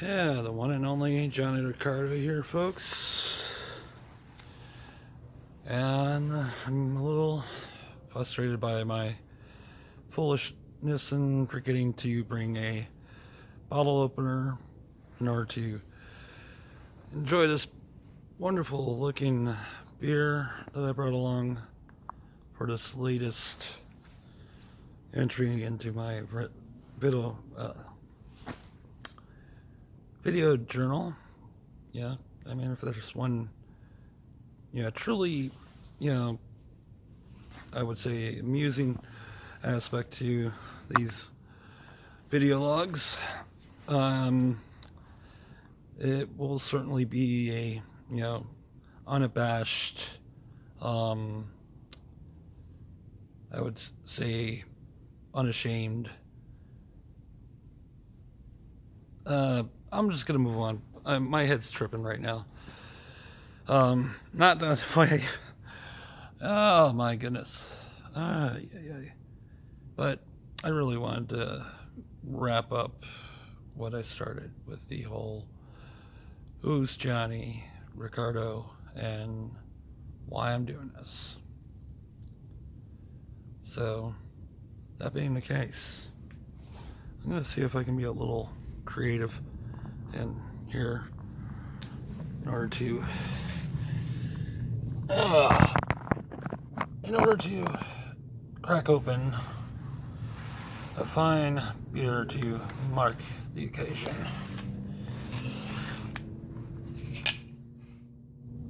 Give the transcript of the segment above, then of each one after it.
Yeah, the one and only Johnny Ricardo here, folks. And I'm a little frustrated by my foolishness in forgetting to bring a bottle opener in order to enjoy this wonderful looking beer that I brought along for this latest entry into my video, video journal. Yeah, I mean, if there's one, truly, I would say amusing aspect to these video logs, um, it will certainly be a, unabashed, um, I would say unashamed. I'm just gonna move on. My head's tripping right now. Not that way. Oh my goodness. Yeah. But I really wanted to wrap up what I started with the whole who's Johnny, Ricardo, and why I'm doing this. So, that being the case, I'm going to see if I can be a little creative in here in order to crack open a fine beer to mark the occasion.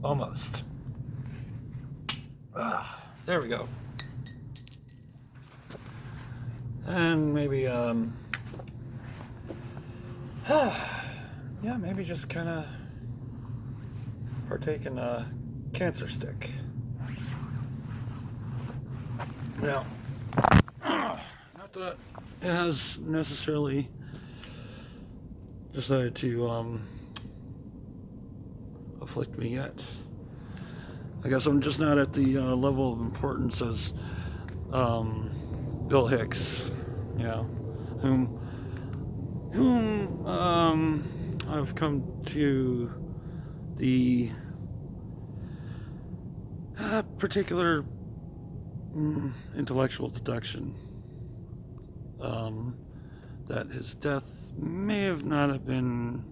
Almost. There we go. And maybe, yeah, maybe just kind of partake in a cancer stick. Now, not that it has necessarily decided to afflict me yet. I guess I'm just not at the level of importance as Bill Hicks, whom I've come to the particular intellectual deduction that his death may have not have been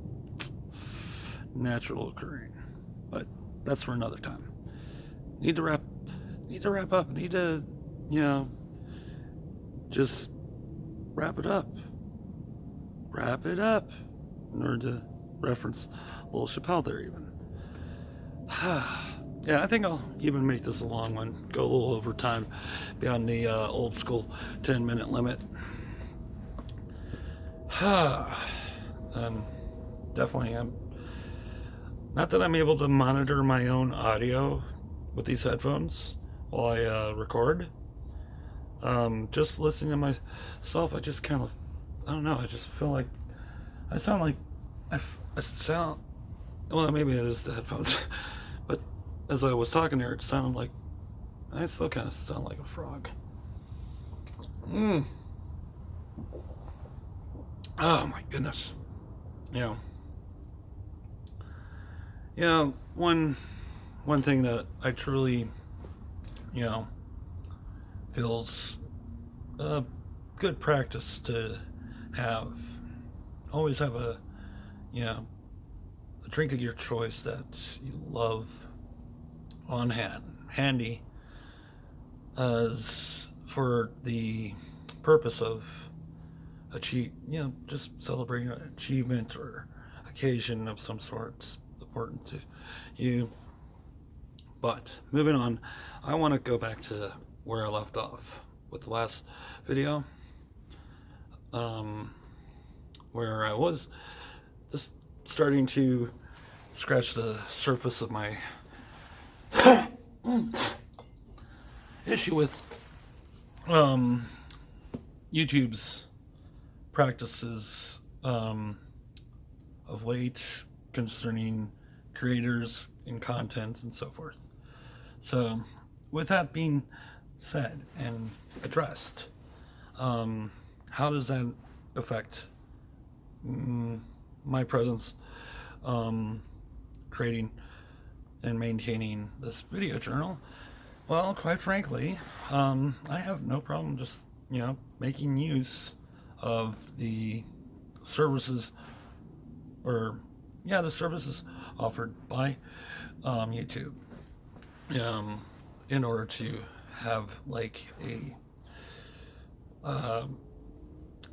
natural occurring, but that's for another time. Need to wrap up. Need to, just wrap it up. In order to reference Little Chappelle there, even. Yeah, I think I'll even make this a long one. Go a little over time, beyond the old school 10-minute limit. Definitely am. Not that I'm able to monitor my own audio with these headphones while I record. Just listening to myself, I just kind of, I don't know, I just feel like I sound like, I sound, well, maybe it is the headphones, but as I was talking there, it sounded like, I still kind of sound like a frog. Oh my goodness. One thing that I truly, feels a good practice to have. Always have a drink of your choice that you love on handy, as for the purpose of just celebrating an achievement or occasion of some sort. It's important to you. But moving on, I want to go back to where I left off with the last video, where I was just starting to scratch the surface of my issue with YouTube's practices of late concerning creators and content and so forth. So, with that being said and addressed, how does that affect my presence creating and maintaining this video journal? Well, quite frankly, I have no problem just, making use of the services, or, the services offered by YouTube, in order to have like a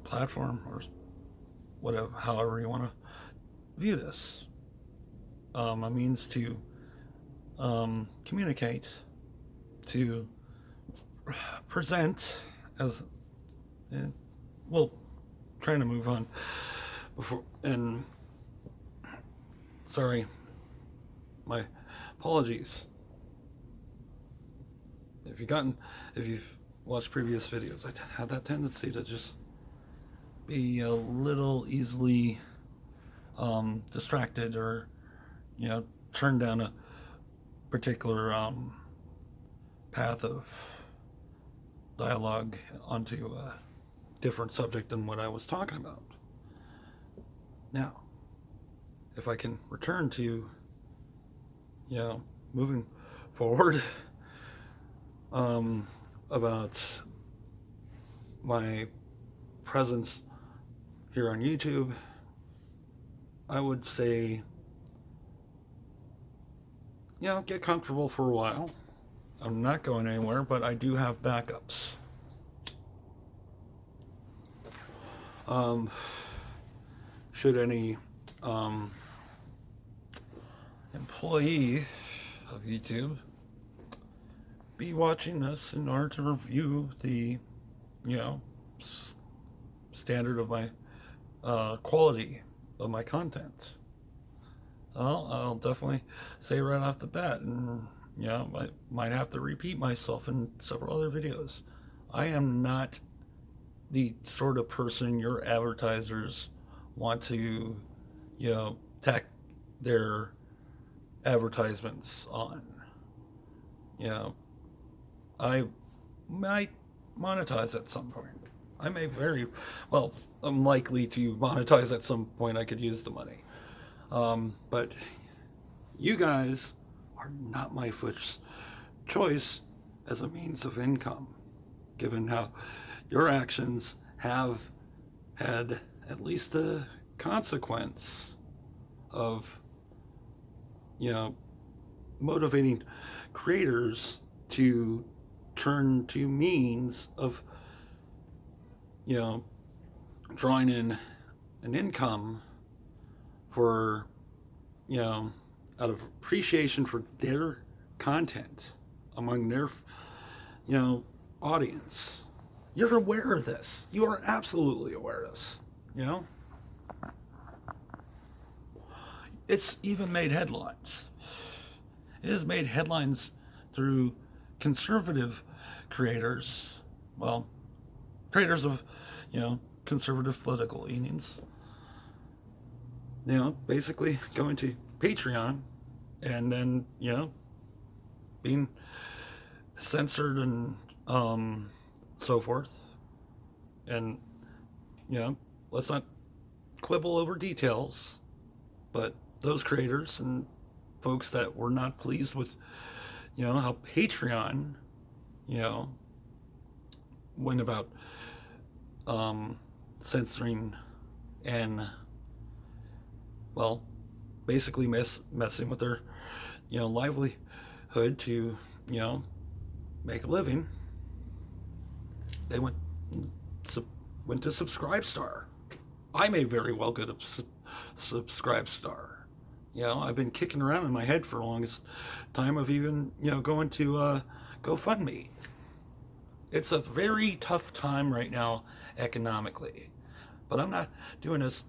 platform, or whatever, however you want to view this, a means to communicate, to present as, well, trying to move on before, and sorry, my apologies if you've watched previous videos. I have that tendency to just be a little easily distracted, or turn down a particular path of dialogue onto a different subject than what I was talking about. Now, if I can return to moving forward, about my presence here on YouTube, I would say, get comfortable for a while. I'm not going anywhere, but I do have backups. Should any employee of YouTube be watching this in order to review the, standard of my quality of my content, well, I'll definitely say right off the bat, and I might have to repeat myself in several other videos, I am not the sort of person your advertisers want to, tack their advertisements on. I might monetize at some point. I may I'm likely to monetize at some point. I could use the money. But you guys are not my first choice as a means of income, given how your actions have had at least a consequence of, motivating creators to turn to means of, drawing in an income for, out of appreciation for their content among their, audience. You're aware of this. You are absolutely aware of this, It's even made headlines. It has made headlines through conservative creators, creators of, conservative political leanings, basically going to Patreon and then, being censored and so forth. And, let's not quibble over details, but those creators and folks that were not pleased with, how Patreon, went about censoring and, basically messing with their, livelihood to, make a living. They went to Subscribestar. I may very well go to Subscribestar. I've been kicking around in my head for the longest time of even, going to GoFundMe. It's a very tough time right now economically, but I'm not doing this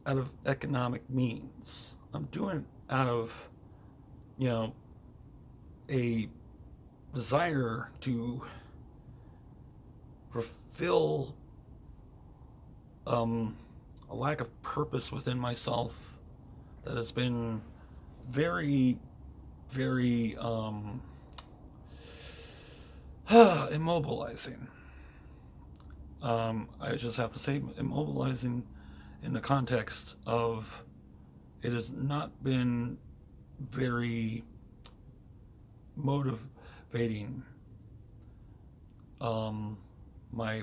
out of economic means. I'm doing it out of, a desire to fulfill a lack of purpose within myself that has been very, very immobilizing. I just have to say, immobilizing in the context of it has not been very motivating, my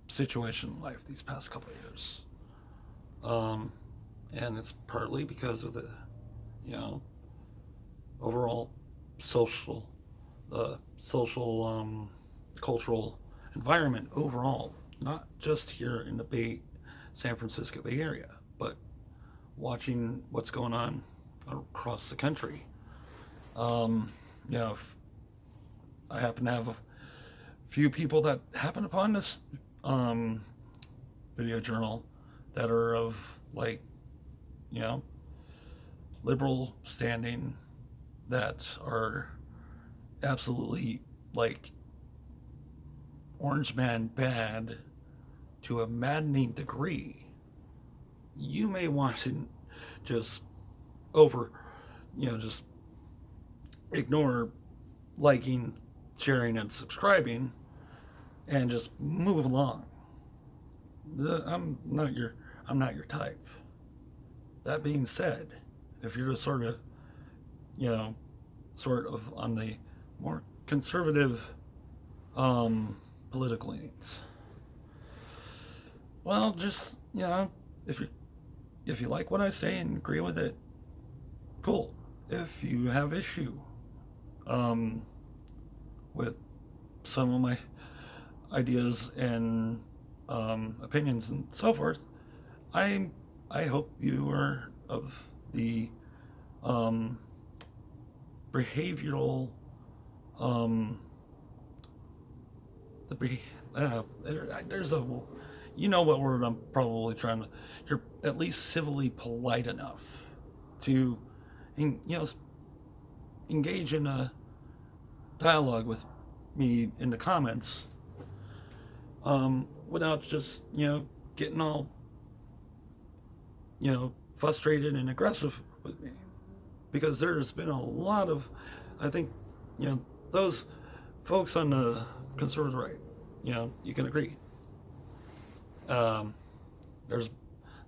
situation in life these past couple of years. Um, and it's partly because of the, you know, overall social, the social, cultural environment overall, not just here in the San Francisco Bay Area, but watching what's going on across the country. You know, if I happen to have a few people that happen upon this video journal that are of, like, you know, liberal standing, that are absolutely, like, orange man bad to a maddening degree. You may want to just over, just ignore liking, sharing, and subscribing, and just move along. I'm not your type. That being said, if you're just sort of on the more conservative political leanings, well, just if you like what I say and agree with it, cool. If you have issue with some of my ideas and opinions and so forth, I hope you are of the behavioral there's a, what word I'm probably trying to, you're at least civilly polite enough to engage in a dialogue with me in the comments, without just getting all frustrated and aggressive with me, because there's been a lot of, I think, those folks on the conservative right, you can agree, there's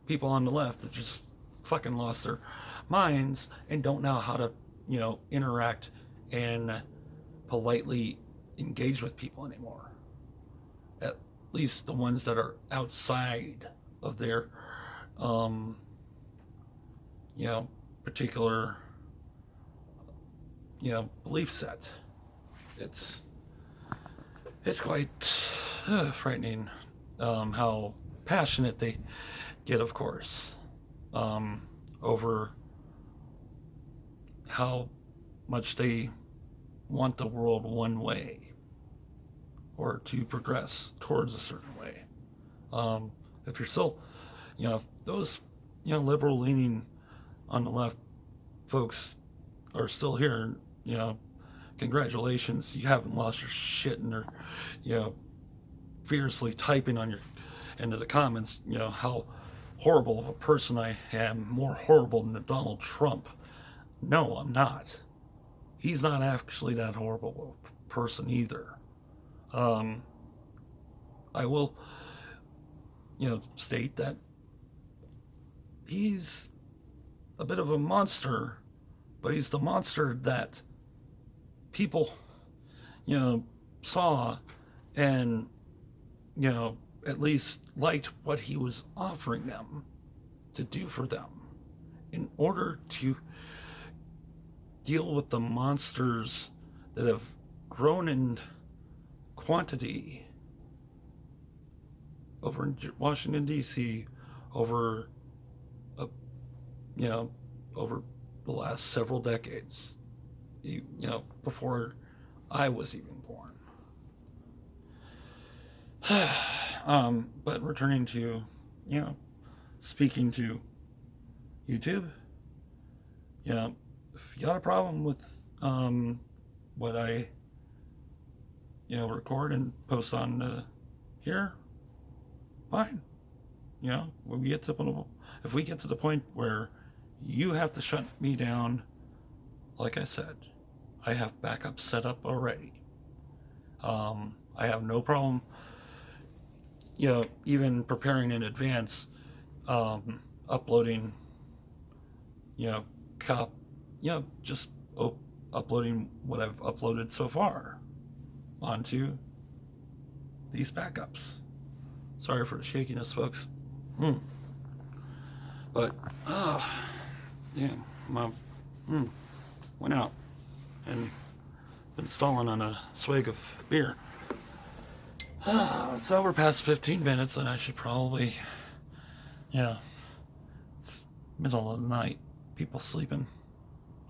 people on the left that just fucking lost their minds and don't know how to interact and politely engage with people anymore, at least the ones that are outside of their particular belief set. It's quite frightening how passionate they get, of course, over how much they want the world one way, or to progress towards a certain way. If you're still, those, liberal leaning on the left folks are still here, congratulations, you haven't lost your shit, and they're, fiercely typing on your into the comments, how horrible of a person I am, more horrible than Donald Trump. No, I'm not. He's not actually that horrible of a person either. I will, state that he's a bit of a monster, but he's the monster that people, saw and, at least liked what he was offering them to do for them in order to deal with the monsters that have grown in quantity over in Washington, D.C., over over the last several decades, before I was even born. But returning to, speaking to YouTube, if you got a problem with what I, record and post on here, fine. When we get to, if we get to the point where you have to shut me down, like I said, I have backup set up already. I have no problem, even preparing in advance uploading, you know, just uploading what I've uploaded so far onto these backups. Sorry for the shakiness, folks. But, yeah, my went out and been stalling on a swig of beer. It's over past 15 minutes, and I should probably, yeah, it's middle of the night, people sleeping.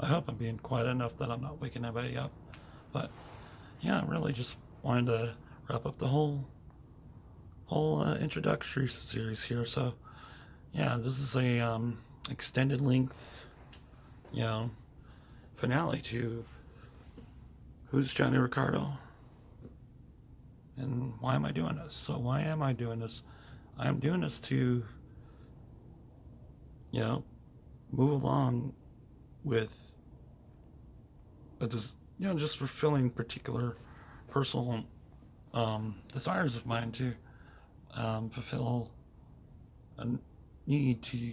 I hope I'm being quiet enough that I'm not waking anybody up. But, yeah, I really just wanted to wrap up the whole introductory series here. So, yeah, this is a extended length, you know, finale to Who's Johnny Ricardo, and why am I doing this? So why am I doing this? I am doing this to, you know, move along with just fulfilling particular personal desires of mine to fulfill a need to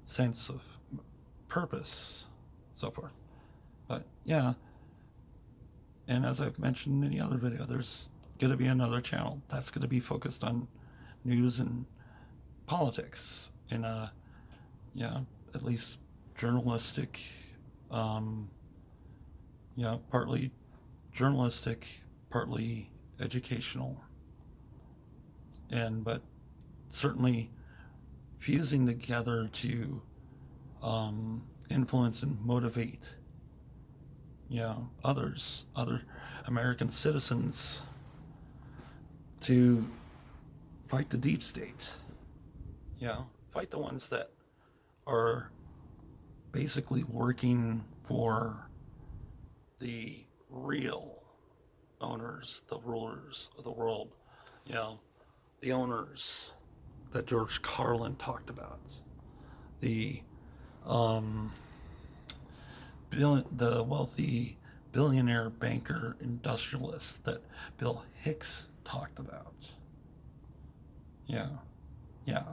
sense of purpose, so forth. But yeah, and as I've mentioned in the other video, there's going to be another channel that's going to be focused on news and politics in a, at least journalistic, partly journalistic, partly educational, but certainly fusing together to influence and motivate other American citizens to fight the deep state. Fight the ones that are basically working for the real owners, the rulers of the world, the owners that George Carlin talked about, the wealthy billionaire banker industrialist that Bill Hicks talked about.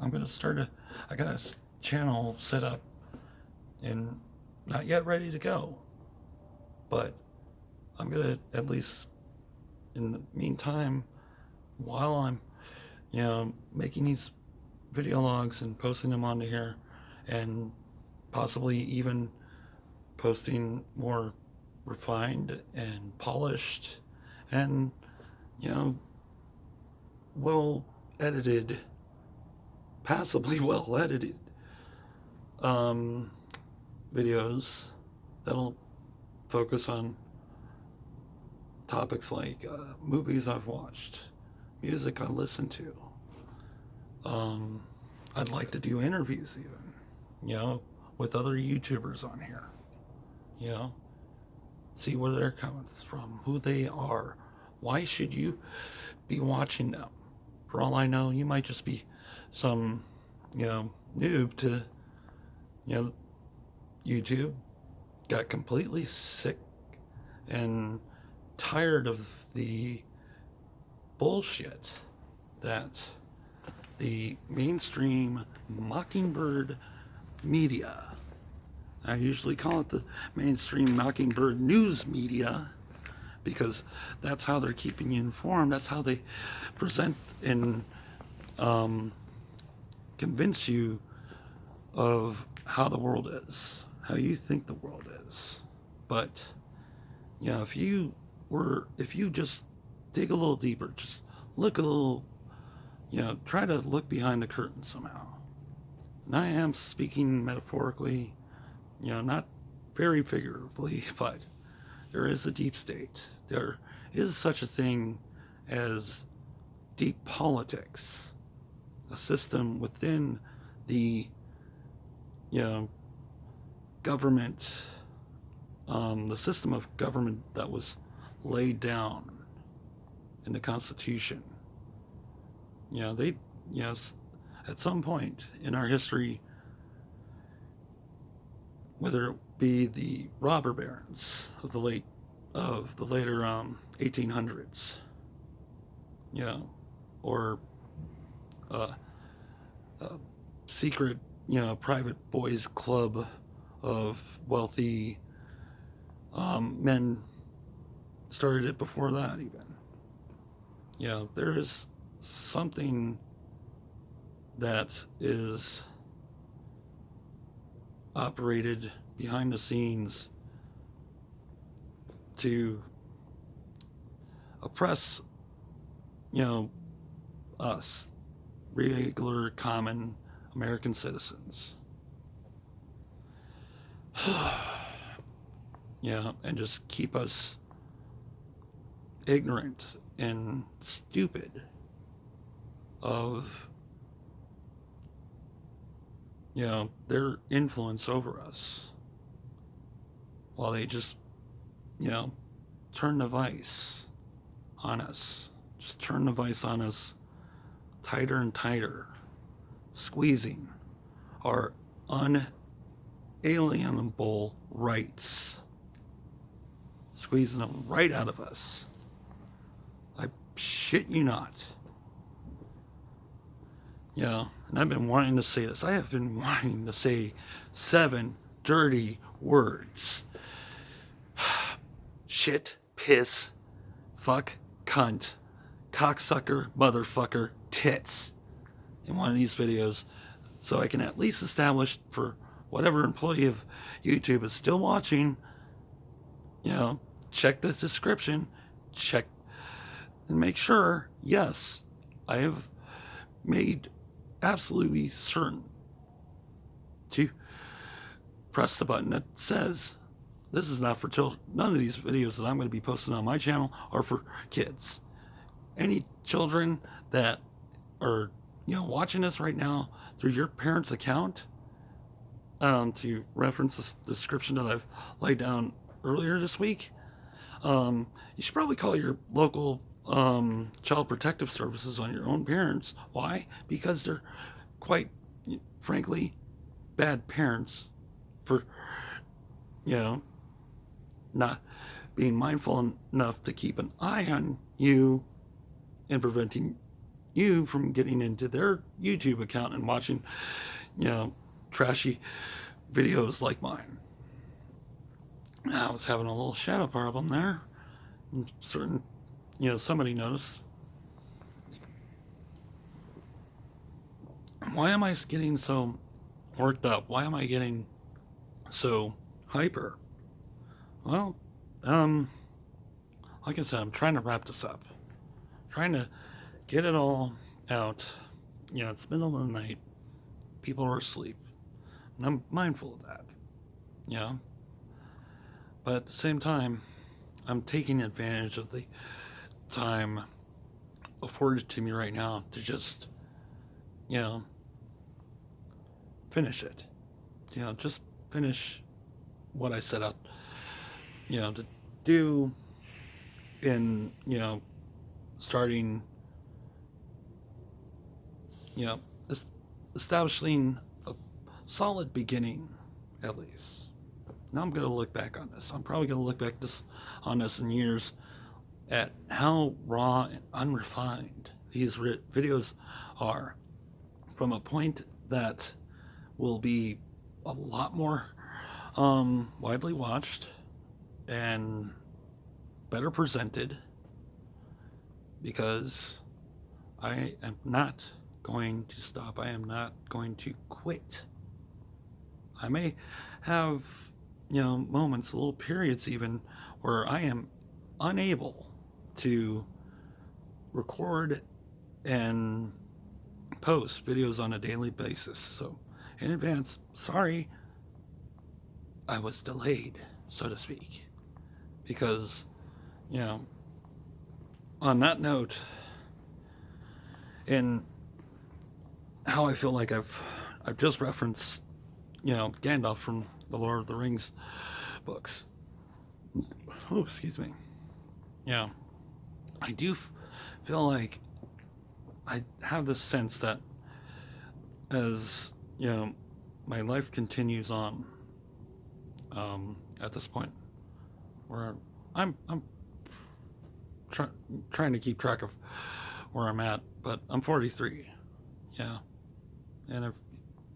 I'm going to I got a channel set up and not yet ready to go, but I'm going to, at least in the meantime, while I'm, making these video logs and posting them onto here, and possibly even posting more refined and polished and, well edited, passably well edited videos that'll focus on topics like movies I've watched, music I listen to. I'd like to do interviews even, with other YouTubers on here. See where they're coming from, who they are. Why should you be watching them? For all I know, you might just be some, noob to, YouTube, got completely sick and tired of the bullshit that the mainstream Mockingbird media, I usually call it the mainstream Mockingbird news media, because that's how they're keeping you informed. That's how they present and convince you of how the world is, how you think the world is. But if you just dig a little deeper, just look a little, try to look behind the curtain somehow. And I am speaking metaphorically, not very figuratively, but there is a deep state. There is such a thing as deep politics, a system within the, government, the system of government that was laid down in the Constitution. At some point in our history, whether it be the robber barons of the later 1800s, or secret, private boys club of wealthy men started it before that even. There is something that is operated behind the scenes to oppress, us, regular, common American citizens. And just keep us ignorant and stupid of, their influence over us, while they just, turn the vice on us. Just turn the vice on us tighter and tighter, squeezing our unalienable rights, squeezing them right out of us. I shit you not. And I've been wanting to say this. I have been wanting to say 7 dirty words. Shit, piss, fuck, cunt, cocksucker, motherfucker, tits in one of these videos, so I can at least establish for whatever employee of YouTube is still watching, check the description, check and make sure, yes, I have made absolutely certain to press the button that says this is not for children. None of these videos that I'm going to be posting on my channel are for kids. Any children that are, watching this right now through your parents' account, to reference the description that I've laid down earlier this week, you should probably call your local child protective services on your own parents. Why? Because they're quite frankly bad parents for, not being mindful enough to keep an eye on you and preventing you from getting into their YouTube account and watching, trashy videos like mine. I was having a little shadow problem there. Certain, somebody noticed. Why am I getting so worked up? Why am I getting so hyper? Well, like I said, I'm trying to wrap this up. Trying to get it all out. It's the middle of the night. People are asleep. And I'm mindful of that. But at the same time, I'm taking advantage of the time afforded to me right now to just, finish it. Just finish what I set out, to do in, starting, establishing a solid beginning, at least. Now I'm going to look back on this. I'm probably going to look back on this in years at how raw and unrefined these videos are, from a point that will be a lot more widely watched and better presented, because I am not going to stop. I am not going to quit. I may have, moments, little periods even, where I am unable to record and post videos on a daily basis. So in advance, sorry I was delayed, so to speak. Because, on that note, and how I feel like I've just referenced, Gandalf from the Lord of the Rings books. Oh, excuse me. I do feel like I have this sense that as, my life continues on, at this point, where I'm trying to keep track of where I'm at, but I'm 43, and if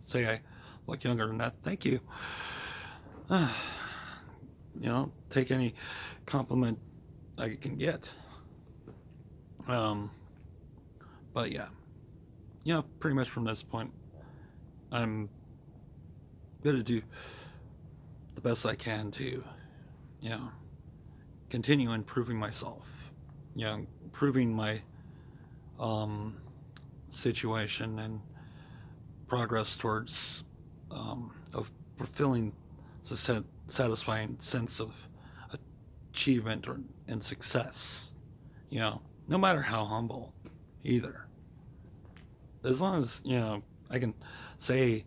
say I look younger than that, thank you. Take any compliment I can get. But yeah, pretty much from this point, I'm gonna do the best I can to, continue improving myself. Improving my situation and progress towards of fulfilling the satisfying sense of achievement and success. No matter how humble, either. As long as I can say,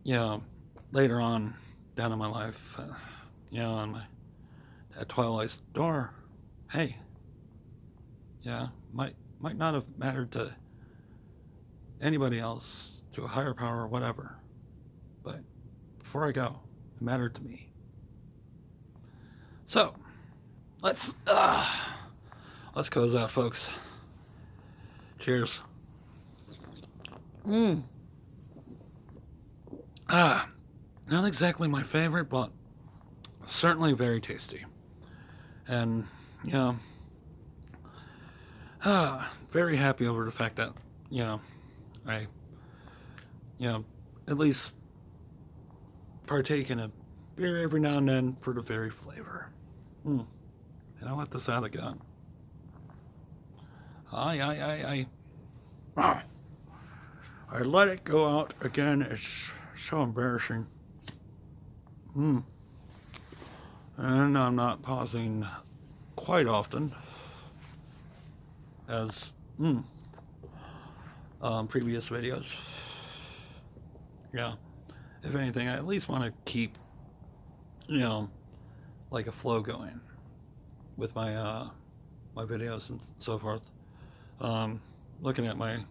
later on down in my life, at Twilight's door, hey, might not have mattered to anybody else, to a higher power or whatever, but before I go, it mattered to me. So let's close out, folks. Cheers. Not exactly my favorite, but certainly very tasty. And, very happy over the fact that, I, at least partake in a beer every now and then for the very flavor. And I'll let this out again. I let it go out again. It's so embarrassing. And I'm not pausing quite often as previous videos. If anything, I at least want to keep, like a flow going with my my videos and so forth. Looking at my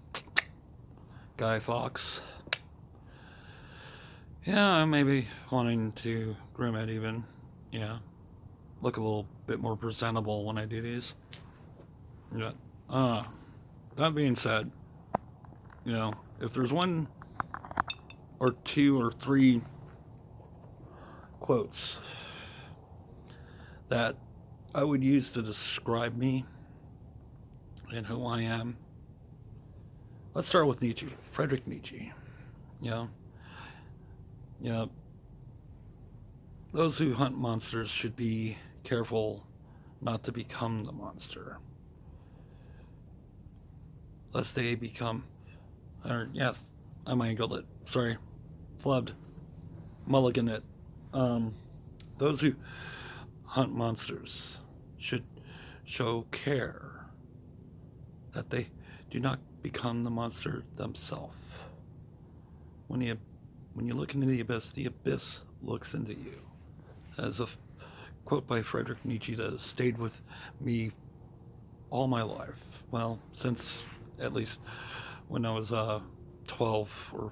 Guy Fawkes. I'm maybe wanting to groom it even. Look a little bit more presentable when I do these. That being said, if there's one or two or three quotes that I would use to describe me and who I am, let's start with Nietzsche, Friedrich Nietzsche. Those who hunt monsters should be careful not to become the monster, lest they become, I mangled it, sorry, flubbed, mulligan it. Those who hunt monsters should show care that they do not become the monster themselves. When you look into the abyss looks into you. As a quote by Friedrich Nietzsche that has stayed with me all my life. Well, since at least when I was 12 or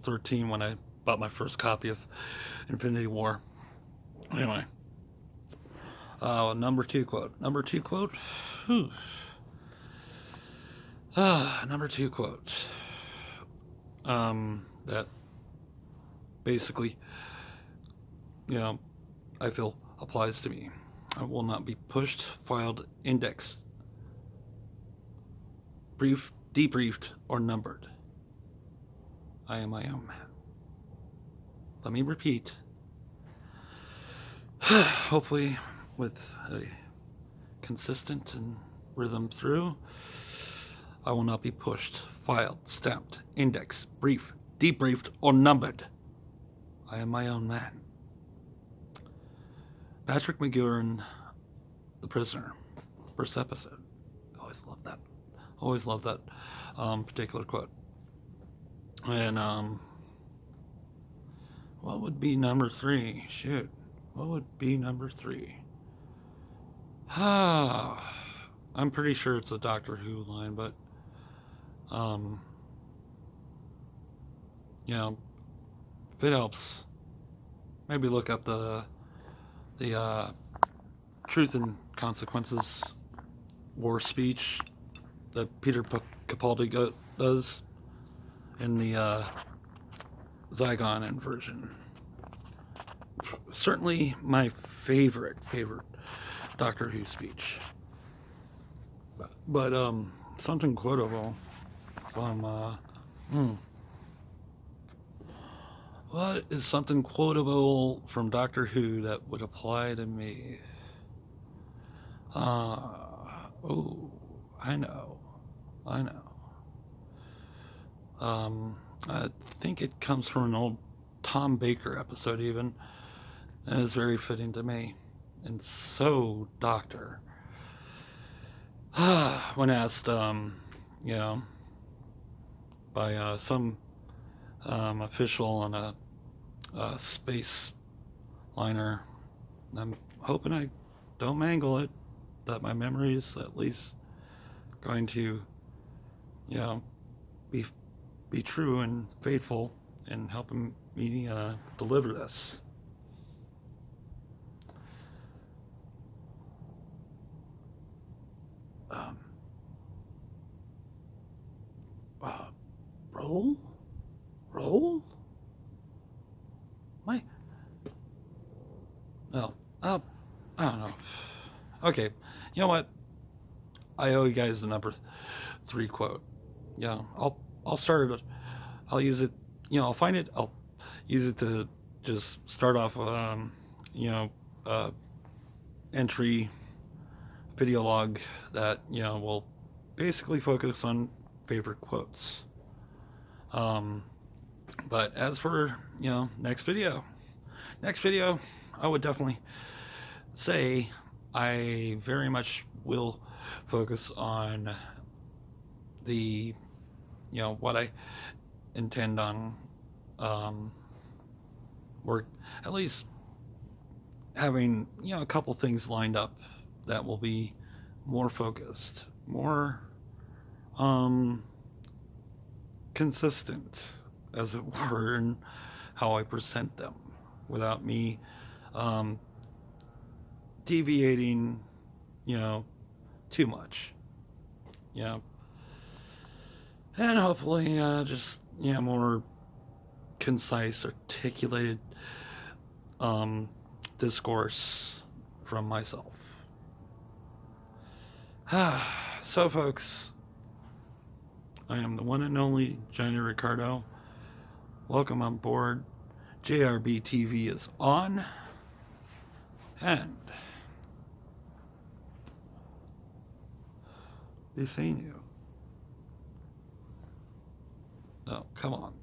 13 when I bought my first copy of Infinity War. Anyway. Number two quote. Number two quote. That basically, I feel applies to me. I will not be pushed, filed, indexed, briefed, debriefed, or numbered. I am my own man. Let me repeat. Hopefully with a consistent and rhythm through. I will not be pushed, filed, stamped, indexed, briefed, debriefed, or numbered. I am my own man. Patrick McGowan, The Prisoner, first episode. Always love that particular quote. And what would be number three? Shoot, what would be number three? I'm pretty sure it's a Doctor Who line, but if it helps, maybe look up the Truth and Consequences war speech that Peter Capaldi does in the Zygon inversion. Certainly my favorite Doctor Who speech. But something quotable from what is something quotable from Doctor Who that would apply to me? Oh, I know. I think it comes from an old Tom Baker episode, even, and is very fitting to me. And so, Doctor, when asked, you know, by some official on a space liner, I'm hoping I don't mangle it, that my memory is at least going to, you know, be true and faithful in helping me deliver this. Um, roll? My, no, I don't know. Okay, you know what? I owe you guys the number 3 quote. Yeah, I'll start it. I'll use it. I'll find it. I'll use it to just start off. You know, entry video log that will basically focus on favorite quotes. But as for next video, I would definitely say I very much will focus on the what I intend on work, at least having a couple things lined up that will be more focused, more consistent, as it were, in how I present them, without me deviating too much, and hopefully just more concise, articulated discourse from myself. So, folks, I am the one and only Johnny Ricardo. Welcome on board. JRB TV is on, and be seeing you. Oh, come on.